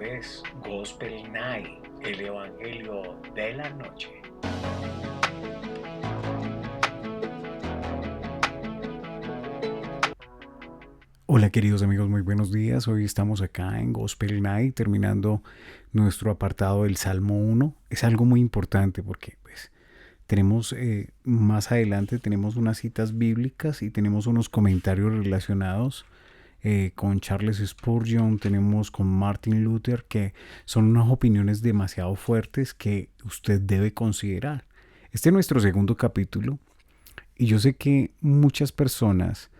Es Gospel Night, el Evangelio de la Noche. Hola queridos amigos, muy buenos días. Hoy estamos acá en Gospel Night terminando nuestro apartado del Salmo 1. Es algo muy importante porque pues tenemos más adelante tenemos unas citas bíblicas y tenemos unos comentarios relacionados con Charles Spurgeon, tenemos con Martin Luther, que son unas opiniones demasiado fuertes que usted debe considerar. Este es nuestro segundo capítulo y yo sé que muchas personas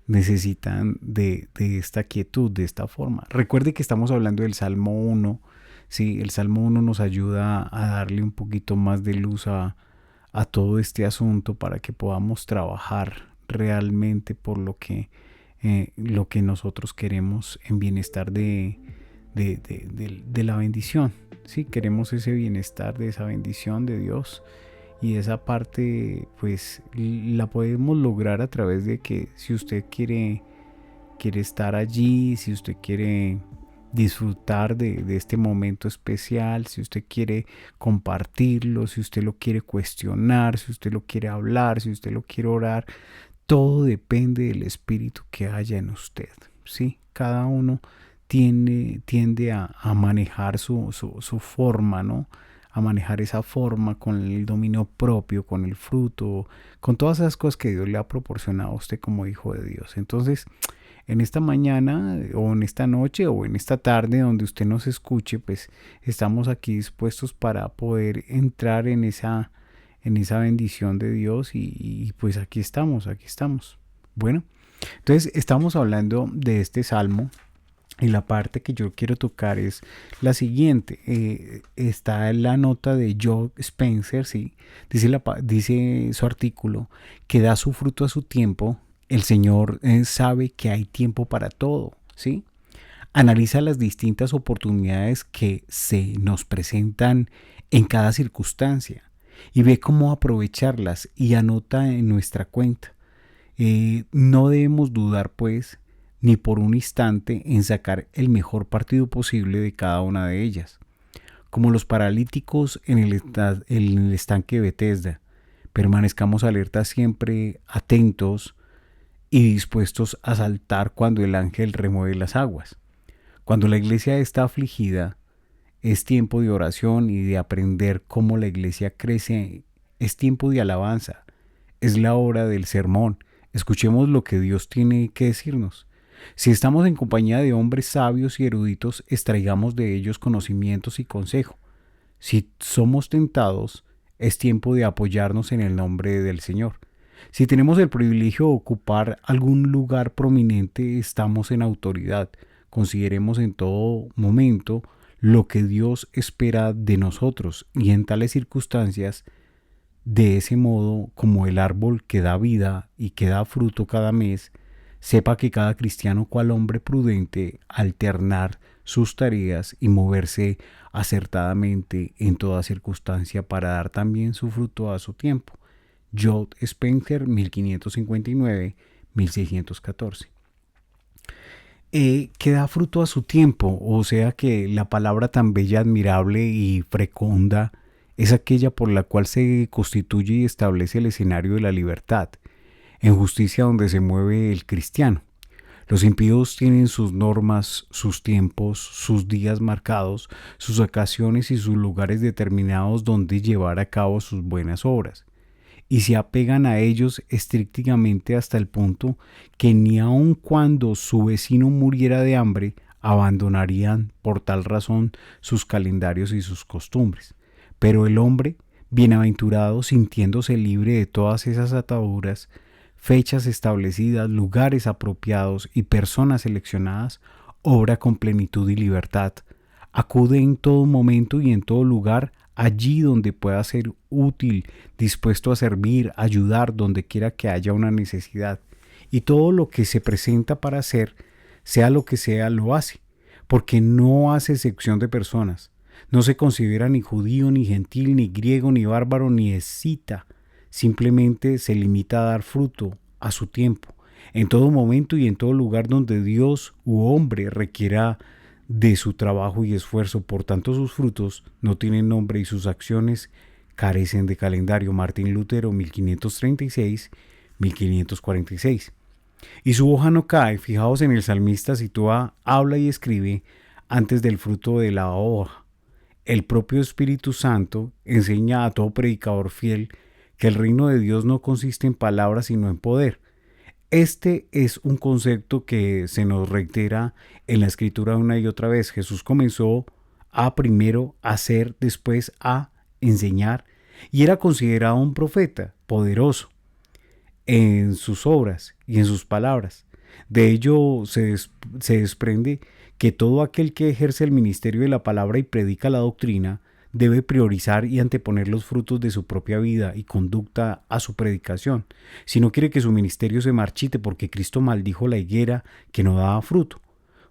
necesitan de esta quietud, de esta forma. Recuerde que estamos hablando del Salmo 1. Sí, el Salmo 1 nos ayuda a darle un poquito más de luz a todo este asunto para que podamos trabajar realmente por lo que nosotros queremos en bienestar de la bendición. Sí, queremos ese bienestar de esa bendición de Dios, y esa parte pues la podemos lograr a través de que si usted quiere estar allí, si usted quiere disfrutar de este momento especial, si usted quiere compartirlo, si usted lo quiere cuestionar, si usted lo quiere hablar, si usted lo quiere orar, todo depende del espíritu que haya en usted. ¿Sí? Cada uno tiende a manejar su forma, ¿no? A manejar esa forma con el dominio propio, con el fruto, con todas esas cosas que Dios le ha proporcionado a usted como hijo de Dios. Entonces, en esta mañana o en esta noche o en esta tarde donde usted nos escuche, pues estamos aquí dispuestos para poder entrar en esa bendición de Dios y pues aquí estamos, aquí estamos. Bueno, entonces estamos hablando de este salmo y la parte que yo quiero tocar es la siguiente. Está en la nota de Joe Spencer, ¿sí? Dice su artículo que da su fruto a su tiempo. El Señor sabe que hay tiempo para todo, ¿sí? Analiza las distintas oportunidades que se nos presentan en cada circunstancia y ve cómo aprovecharlas y anota en nuestra cuenta. No debemos dudar, pues, ni por un instante en sacar el mejor partido posible de cada una de ellas. Como los paralíticos en el estanque de Bethesda, permanezcamos alertas siempre, atentos y dispuestos a saltar cuando el ángel remueve las aguas. Cuando la iglesia está afligida, es tiempo de oración y de aprender cómo la iglesia crece. Es tiempo de alabanza. Es la hora del sermón. Escuchemos lo que Dios tiene que decirnos. Si estamos en compañía de hombres sabios y eruditos, extraigamos de ellos conocimientos y consejo. Si somos tentados, es tiempo de apoyarnos en el nombre del Señor. Si tenemos el privilegio de ocupar algún lugar prominente, estamos en autoridad. Consideremos en todo momento lo que Dios espera de nosotros y en tales circunstancias, de ese modo como el árbol que da vida y que da fruto cada mes, sepa que cada cristiano cual hombre prudente alternar sus tareas y moverse acertadamente en toda circunstancia para dar también su fruto a su tiempo. Joe Spencer, 1559-1614. Que da fruto a su tiempo, o sea que la palabra tan bella, admirable y fecunda es aquella por la cual se constituye y establece el escenario de la libertad, en justicia donde se mueve el cristiano. Los impíos tienen sus normas, sus tiempos, sus días marcados, sus ocasiones y sus lugares determinados donde llevar a cabo sus buenas obras, y se apegan a ellos estrictamente hasta el punto que ni aun cuando su vecino muriera de hambre, abandonarían por tal razón sus calendarios y sus costumbres. Pero el hombre, bienaventurado, sintiéndose libre de todas esas ataduras, fechas establecidas, lugares apropiados y personas seleccionadas, obra con plenitud y libertad. Acude en todo momento y en todo lugar allí donde pueda ser útil, dispuesto a servir, ayudar donde quiera que haya una necesidad. Y todo lo que se presenta para hacer, sea lo que sea, lo hace, porque no hace excepción de personas. No se considera ni judío, ni gentil, ni griego, ni bárbaro, ni escita. Simplemente se limita a dar fruto a su tiempo, en todo momento y en todo lugar donde Dios u hombre requiera de su trabajo y esfuerzo. Por tanto, sus frutos no tienen nombre y sus acciones carecen de calendario. Martín Lutero, 1536-1546. Y su hoja no cae. Fijaos en el salmista, sitúa, habla y escribe antes del fruto de la hoja. El propio Espíritu Santo enseña a todo predicador fiel que el reino de Dios no consiste en palabras sino en poder. Este es un concepto que se nos reitera en la Escritura una y otra vez. Jesús comenzó a primero hacer, después a enseñar, y era considerado un profeta poderoso en sus obras y en sus palabras. De ello se desprende que todo aquel que ejerce el ministerio de la palabra y predica la doctrina debe priorizar y anteponer los frutos de su propia vida y conducta a su predicación, si no quiere que su ministerio se marchite, porque Cristo maldijo la higuera que no daba fruto.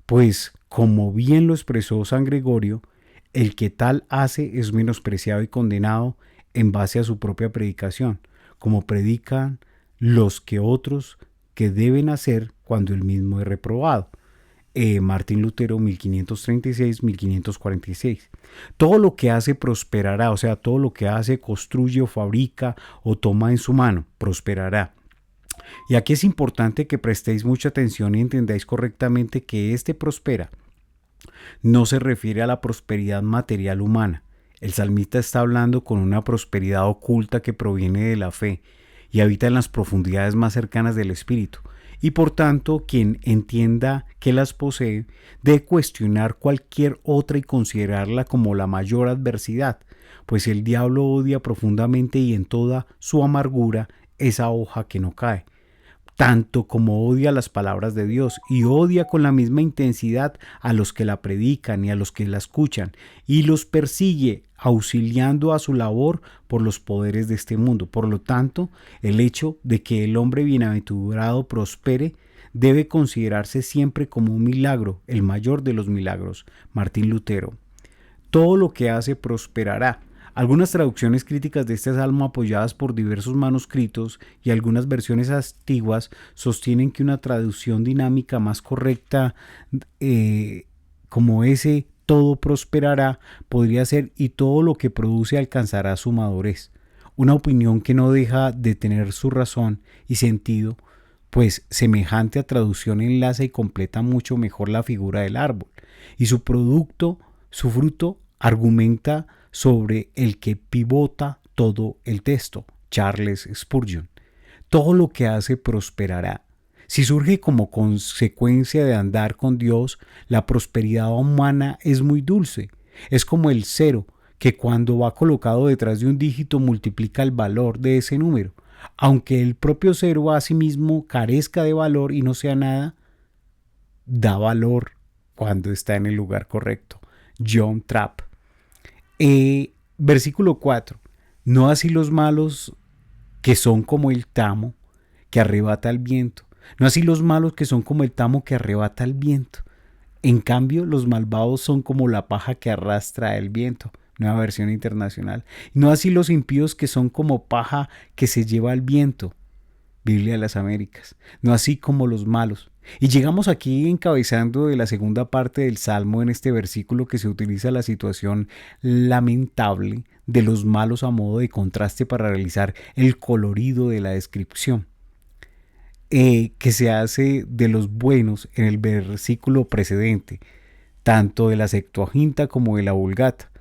Pues, como bien lo expresó San Gregorio, el que tal hace es menospreciado y condenado en base a su propia predicación, como predican los que otros que deben hacer cuando él mismo es reprobado. Martín Lutero, 1536-1546. Todo lo que hace prosperará, o sea, todo lo que hace, construye o fabrica o toma en su mano, prosperará. Y aquí es importante que prestéis mucha atención y entendáis correctamente que este prospera no se refiere a la prosperidad material humana. El salmista está hablando con una prosperidad oculta que proviene de la fe y habita en las profundidades más cercanas del espíritu. Y por tanto, quien entienda que las posee debe cuestionar cualquier otra y considerarla como la mayor adversidad, pues el diablo odia profundamente y en toda su amargura esa hoja que no cae, tanto como odia las palabras de Dios, y odia con la misma intensidad a los que la predican y a los que la escuchan, y los persigue auxiliando a su labor por los poderes de este mundo. Por lo tanto, el hecho de que el hombre bienaventurado prospere debe considerarse siempre como un milagro, el mayor de los milagros. Martín Lutero. Todo lo que hace prosperará. Algunas traducciones críticas de este salmo, apoyadas por diversos manuscritos y algunas versiones antiguas, sostienen que una traducción dinámica más correcta, como ese todo prosperará, podría ser y todo lo que produce alcanzará su madurez. Una opinión que no deja de tener su razón y sentido, pues semejante a traducción enlaza y completa mucho mejor la figura del árbol, y su fruto argumenta sobre el que pivota todo el texto, Charles Spurgeon. Todo lo que hace prosperará. Si surge como consecuencia de andar con Dios, la prosperidad humana es muy dulce. Es como el cero, que cuando va colocado detrás de un dígito multiplica el valor de ese número. Aunque el propio cero a sí mismo carezca de valor y no sea nada, da valor cuando está en el lugar correcto. John Trapp. Versículo 4. No así los malos, que son como el tamo que arrebata el viento. No así los malos, que son como el tamo que arrebata el viento. En cambio, los malvados son como la paja que arrastra el viento. Nueva versión internacional. No así los impíos, que son como paja que se lleva el viento. Biblia de las Américas. No así como los malos. Y llegamos aquí encabezando de la segunda parte del Salmo, en este versículo que se utiliza la situación lamentable de los malos a modo de contraste para realizar el colorido de la descripción que se hace de los buenos en el versículo precedente, tanto de la Septuaginta como de la Vulgata.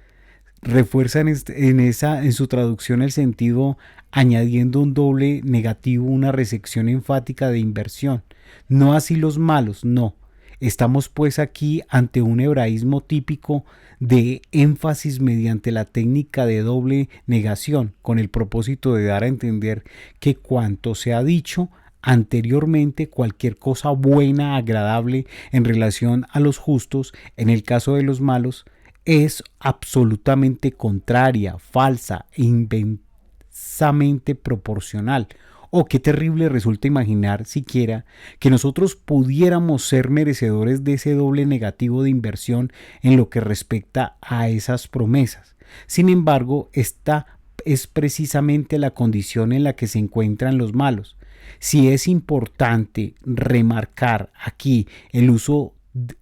Refuerzan en su traducción el sentido, añadiendo un doble negativo, una recepción enfática de inversión. No así los malos, no. Estamos pues aquí ante un hebraísmo típico de énfasis mediante la técnica de doble negación, con el propósito de dar a entender que cuanto se ha dicho anteriormente, cualquier cosa buena, agradable en relación a los justos, en el caso de los malos, es absolutamente contraria, falsa e inversamente proporcional. Oh, qué terrible resulta imaginar siquiera que nosotros pudiéramos ser merecedores de ese doble negativo de inversión en lo que respecta a esas promesas. Sin embargo, esta es precisamente la condición en la que se encuentran los malos. Si es importante remarcar aquí el uso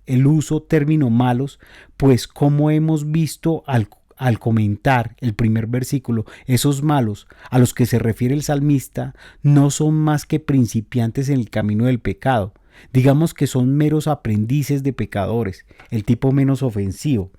el uso término malos, pues como hemos visto al comentar el primer versículo, esos malos a los que se refiere el salmista no son más que principiantes en el camino del pecado. Digamos que son meros aprendices de pecadores, el tipo menos ofensivo,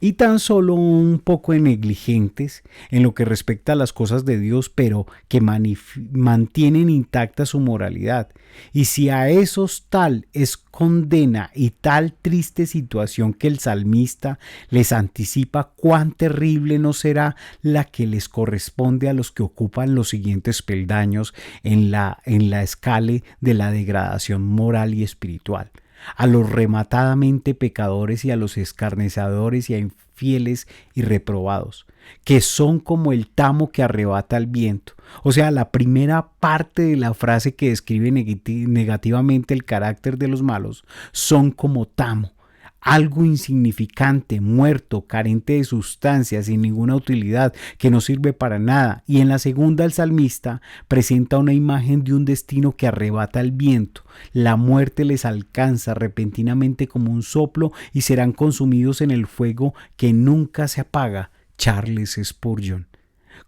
y tan solo un poco negligentes en lo que respecta a las cosas de Dios, pero que mantienen intacta su moralidad. Y si a esos tal es condena y tal triste situación que el salmista les anticipa, cuán terrible no será la que les corresponde a los que ocupan los siguientes peldaños en la escala de la degradación moral y espiritual: a los rematadamente pecadores y a los escarnecedores y a infieles y reprobados, que son como el tamo que arrebata el viento. O sea, la primera parte de la frase que describe negativamente el carácter de los malos: son como tamo, algo insignificante, muerto, carente de sustancia, sin ninguna utilidad, que no sirve para nada. Y en la segunda, el salmista presenta una imagen de un destino que arrebata el viento. La muerte les alcanza repentinamente como un soplo y serán consumidos en el fuego que nunca se apaga. Charles Spurgeon.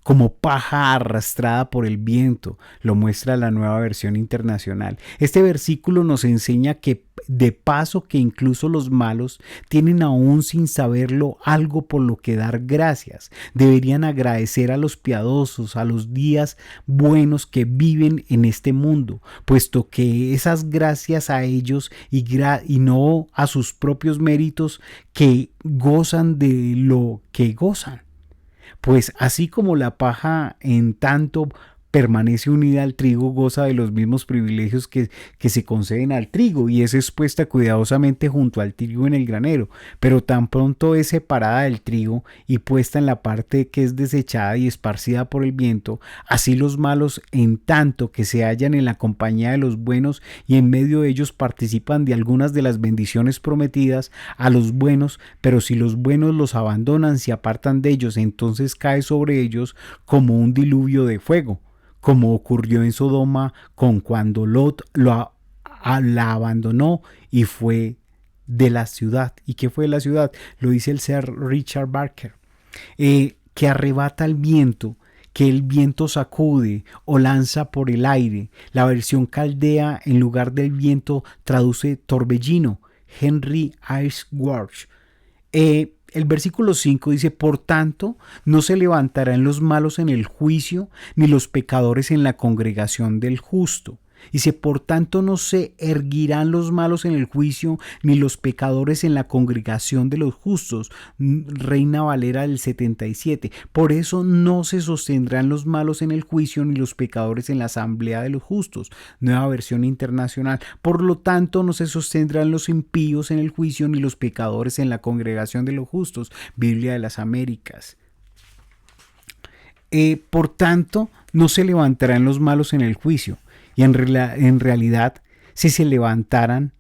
Como paja arrastrada por el viento, lo muestra la Nueva Versión Internacional. Este versículo nos enseña que, de paso, que incluso los malos tienen, aún sin saberlo, algo por lo que dar gracias. Deberían agradecer a los piadosos, a los días buenos que viven en este mundo, puesto que esas gracias a ellos y no a sus propios méritos, que gozan de lo que gozan. Pues así como la paja, en tanto permanece unida al trigo, goza de los mismos privilegios que se conceden al trigo y es expuesta cuidadosamente junto al trigo en el granero, pero tan pronto es separada del trigo y puesta en la parte que es desechada y esparcida por el viento, así los malos, en tanto que se hallan en la compañía de los buenos y en medio de ellos participan de algunas de las bendiciones prometidas a los buenos, pero si los buenos los abandonan, se apartan de ellos, entonces cae sobre ellos como un diluvio de fuego, como ocurrió en Sodoma con cuando Lot la abandonó y fue de la ciudad. ¿Y qué fue de la ciudad? Lo dice el Sir Richard Barker. Que arrebata el viento, que el viento sacude o lanza por el aire. La versión Caldea, en lugar del viento, traduce torbellino. Henry Iceworth. El versículo 5 dice: por tanto, no se levantarán los malos en el juicio, ni los pecadores en la congregación del justo. Dice: por tanto, no se erguirán los malos en el juicio, ni los pecadores en la congregación de los justos. Reina Valera del 77. Por eso no se sostendrán los malos en el juicio, ni los pecadores en la asamblea de los justos. Nueva Versión Internacional. Por lo tanto, no se sostendrán los impíos en el juicio, ni los pecadores en la congregación de los justos. Biblia de las Américas. Por tanto, no se levantarán los malos en el juicio. Y en realidad, si se levantaran,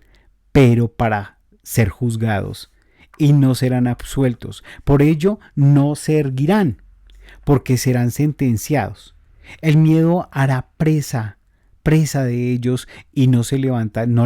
pero para ser juzgados, y no serán absueltos. Por ello, no se erguirán, porque serán sentenciados. El miedo hará presa de ellos, y no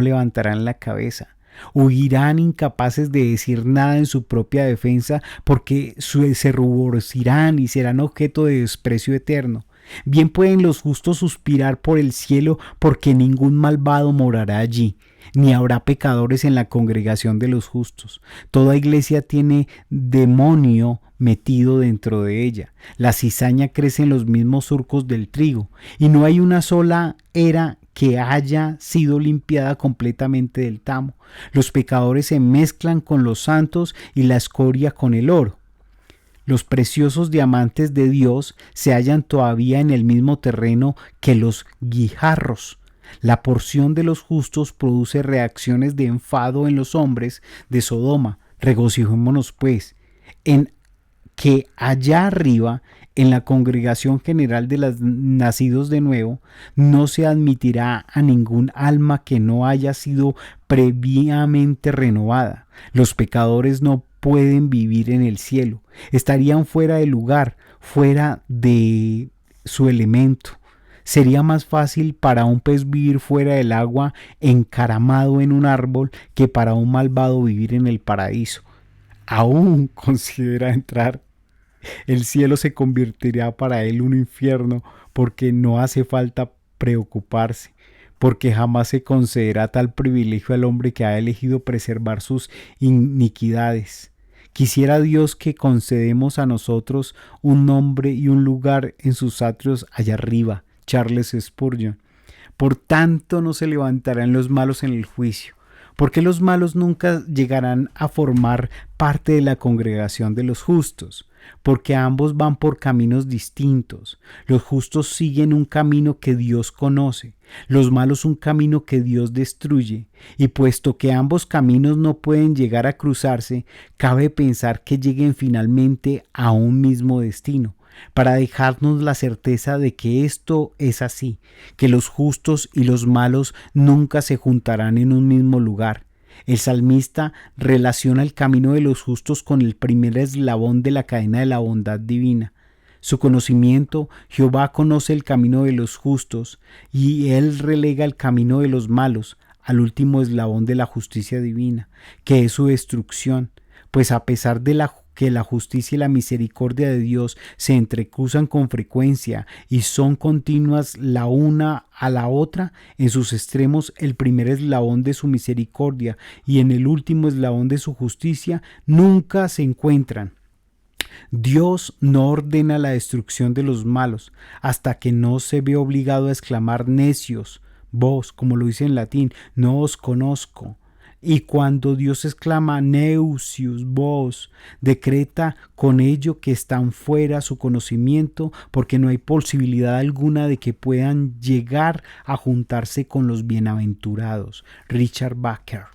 levantarán la cabeza. Huirán incapaces de decir nada en su propia defensa, porque se ruborizarán y serán objeto de desprecio eterno. Bien pueden los justos suspirar por el cielo, porque ningún malvado morará allí, ni habrá pecadores en la congregación de los justos. Toda iglesia tiene demonio metido dentro de ella. La cizaña crece en los mismos surcos del trigo, y no hay una sola era que haya sido limpiada completamente del tamo. Los pecadores se mezclan con los santos y la escoria con el oro. Los preciosos diamantes de Dios se hallan todavía en el mismo terreno que los guijarros. La porción de los justos produce reacciones de enfado en los hombres de Sodoma. Regocijémonos pues en que allá arriba, en la congregación general de los nacidos de nuevo, no se admitirá a ningún alma que no haya sido previamente renovada. Los pecadores no pueden vivir en el cielo. Estarían fuera de lugar, fuera de su elemento. Sería más fácil para un pez vivir fuera del agua encaramado en un árbol que para un malvado vivir en el paraíso. Aún considera entrar, el cielo se convertirá para él un infierno porque no hace falta preocuparse, porque jamás se concederá tal privilegio al hombre que ha elegido preservar sus iniquidades. Quisiera Dios que concedemos a nosotros un nombre y un lugar en sus atrios allá arriba. Charles Spurgeon. Por tanto no se levantarán los malos en el juicio, porque los malos nunca llegarán a formar parte de la congregación de los justos, porque ambos van por caminos distintos. Los justos siguen un camino que Dios conoce, los malos un camino que Dios destruye, y puesto que ambos caminos no pueden llegar a cruzarse, cabe pensar que lleguen finalmente a un mismo destino, para dejarnos la certeza de que esto es así, que los justos y los malos nunca se juntarán en un mismo lugar. El salmista relaciona el camino de los justos con el primer eslabón de la cadena de la bondad divina. Su conocimiento, Jehová conoce el camino de los justos, y él relega el camino de los malos al último eslabón de la justicia divina, que es su destrucción, pues a pesar de que la justicia y la misericordia de Dios se entrecruzan con frecuencia y son continuas la una a la otra, en sus extremos el primer eslabón de su misericordia y en el último eslabón de su justicia nunca se encuentran. Dios no ordena la destrucción de los malos hasta que no se ve obligado a exclamar necios, vos, como lo dice en latín, no os conozco. Y cuando Dios exclama Neusius vos, decreta con ello que están fuera su conocimiento, porque no hay posibilidad alguna de que puedan llegar a juntarse con los bienaventurados. Richard Baker.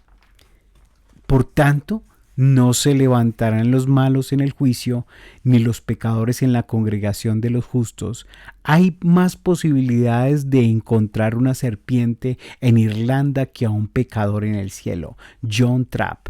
Por tanto, no se levantarán los malos en el juicio, ni los pecadores en la congregación de los justos. Hay más posibilidades de encontrar una serpiente en Irlanda que a un pecador en el cielo. John Trapp.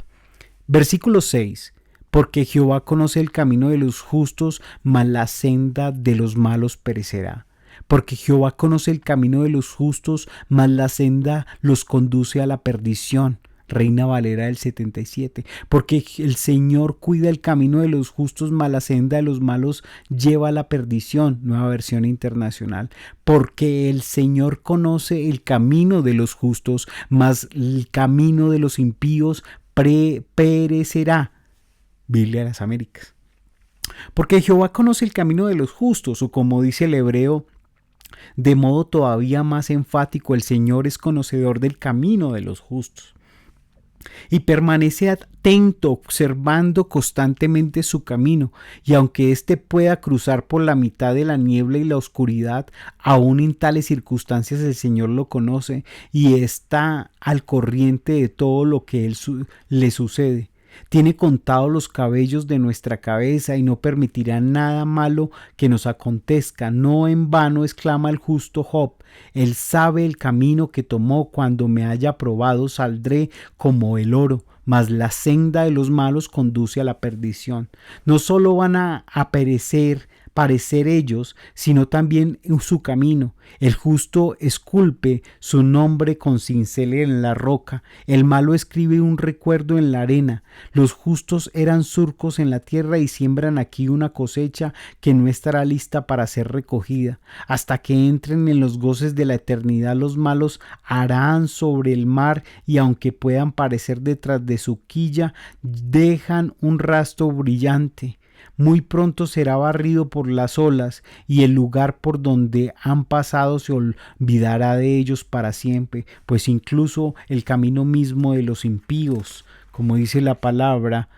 Versículo 6. Porque Jehová conoce el camino de los justos, mas la senda de los malos perecerá. Porque Jehová conoce el camino de los justos, mas la senda los conduce a la perdición. Reina Valera del 77. Porque el Señor cuida el camino de los justos, mas la senda de los malos lleva a la perdición. Nueva versión internacional. Porque el Señor conoce el camino de los justos, mas el camino de los impíos perecerá. Biblia de las Américas. Porque Jehová conoce el camino de los justos, o como dice el hebreo, de modo todavía más enfático, el Señor es conocedor del camino de los justos. Y permanece atento, observando constantemente su camino, y aunque éste pueda cruzar por la mitad de la niebla y la oscuridad, aún en tales circunstancias el Señor lo conoce y está al corriente de todo lo que le sucede. Tiene contados los cabellos de nuestra cabeza y no permitirá nada malo que nos acontezca. No en vano exclama el justo Job: Él sabe el camino que tomó, cuando me haya probado saldré como el oro. Mas la senda de los malos conduce a la perdición. No solo van a parecer ellos, sino también en su camino. El justo esculpe su nombre con cincel en la roca, el malo escribe un recuerdo en la arena. Los justos eran surcos en la tierra y siembran aquí una cosecha que no estará lista para ser recogida. Hasta que entren en los goces de la eternidad, los malos harán sobre el mar, y aunque puedan parecer detrás de su quilla, dejan un rastro brillante. Muy pronto será barrido por las olas, y el lugar por donde han pasado se olvidará de ellos para siempre, pues incluso el camino mismo de los impíos, como dice la palabra,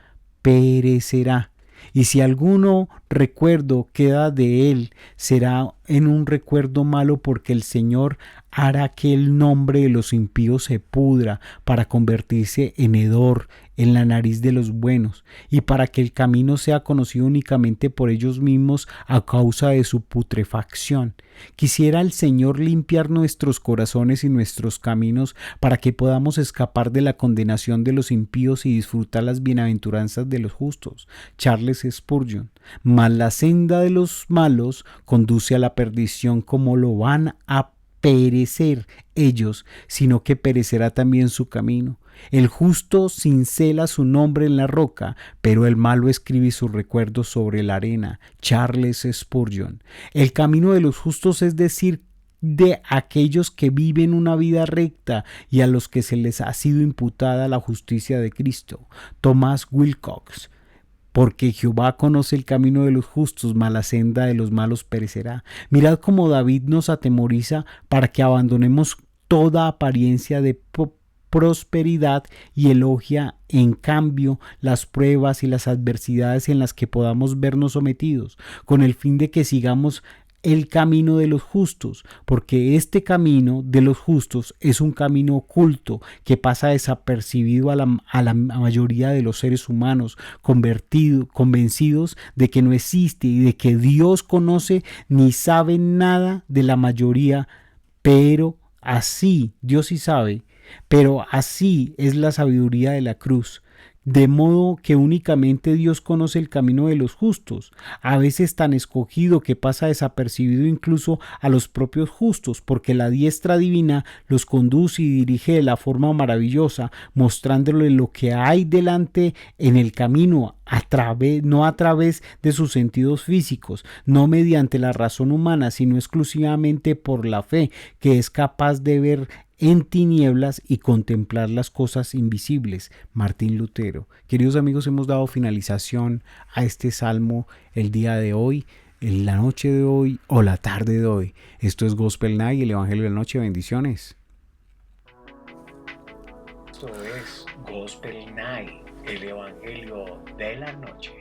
perecerá. Y si alguno recuerdo queda de él, será en un recuerdo malo, porque el Señor hará que el nombre de los impíos se pudra para convertirse en hedor en la nariz de los buenos, y para que el camino sea conocido únicamente por ellos mismos a causa de su putrefacción. Quisiera el Señor limpiar nuestros corazones y nuestros caminos para que podamos escapar de la condenación de los impíos y disfrutar las bienaventuranzas de los justos. Charles Spurgeon. mas la senda de los malos conduce a la perdición, como lo van a perecer ellos, sino que perecerá también su camino. El justo cincela su nombre en la roca, pero el malo escribe sus recuerdos sobre la arena. Charles Spurgeon. El camino de los justos, es decir, de aquellos que viven una vida recta y a los que se les ha sido imputada la justicia de Cristo. Thomas Wilcox. Porque Jehová conoce el camino de los justos, mas la senda de los malos perecerá. Mirad cómo David nos atemoriza para que abandonemos toda apariencia de prosperidad y elogia en cambio las pruebas y las adversidades en las que podamos vernos sometidos, con el fin de que sigamos el camino de los justos, porque este camino de los justos es un camino oculto que pasa desapercibido a la mayoría de los seres humanos, convencidos de que no existe y de que Dios conoce ni sabe nada de la mayoría, pero así, Dios sí sabe, pero así es la sabiduría de la cruz. De modo que únicamente Dios conoce el camino de los justos, a veces tan escogido que pasa desapercibido incluso a los propios justos, porque la diestra divina los conduce y dirige de la forma maravillosa, mostrándole lo que hay delante en el camino, no a través de sus sentidos físicos, no mediante la razón humana, sino exclusivamente por la fe, que es capaz de ver en tinieblas y contemplar las cosas invisibles. Martín Lutero. Queridos amigos, hemos dado finalización a este salmo el día de hoy, en la noche de hoy o la tarde de hoy. Esto es Gospel Night, el Evangelio de la Noche. Bendiciones. Esto es Gospel Night, el Evangelio de la Noche.